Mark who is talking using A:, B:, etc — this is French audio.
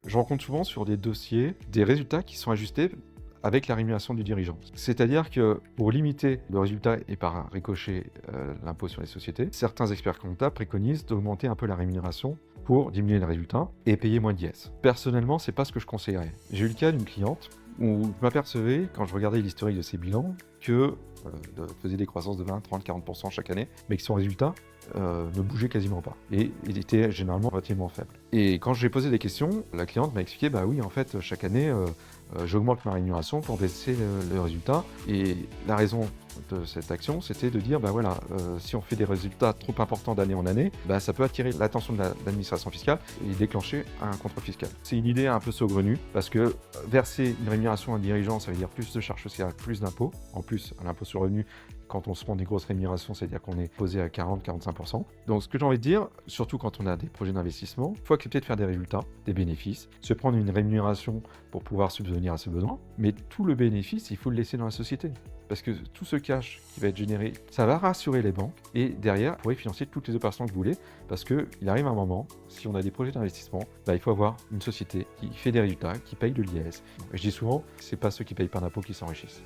A: Je rencontre souvent sur des dossiers des résultats qui sont ajustés avec la rémunération du dirigeant. C'est-à-dire que pour limiter le résultat et par ricochet l'impôt sur les sociétés, certains experts comptables préconisent d'augmenter un peu la rémunération pour diminuer le résultat et payer moins d'IS. Personnellement, c'est pas ce que je conseillerais. J'ai eu le cas d'une cliente où je m'apercevais, quand je regardais l'historique de ses bilans, que faisait des croissances de 20, 30, 40% chaque année, mais que son résultat ne bougeait quasiment pas et il était généralement relativement faible. Et quand j'ai posé des questions, la cliente m'a expliqué, bah oui, en fait, chaque année, j'augmente ma rémunération pour baisser le résultat. Et la raison de cette action, c'était de dire, bah voilà, si on fait des résultats trop importants d'année en année, bah ça peut attirer l'attention de l'administration fiscale et déclencher un contrôle fiscal. C'est une idée un peu saugrenue parce que verser une rémunération à un dirigeant, ça veut dire plus de charges sociales, plus d'impôts. En plus, l'impôt sur le revenu, quand on se prend des grosses rémunérations, c'est-à-dire qu'on est posé à 40-45%. Donc, ce que j'ai envie de dire, surtout quand on a des projets d'investissement, il faut accepter de faire des résultats, des bénéfices, se prendre une rémunération pour pouvoir subvenir à ses besoins, mais tout le bénéfice, il faut le laisser dans la société. Parce que tout ce cash qui va être généré, ça va rassurer les banques et derrière, vous pourrez financer toutes les opérations que vous voulez parce qu'il arrive un moment, si on a des projets d'investissement, bah, il faut avoir une société qui fait des résultats, qui paye de l'IS. Je dis souvent, c'est pas ceux qui payent pas d'impôts qui s'enrichissent.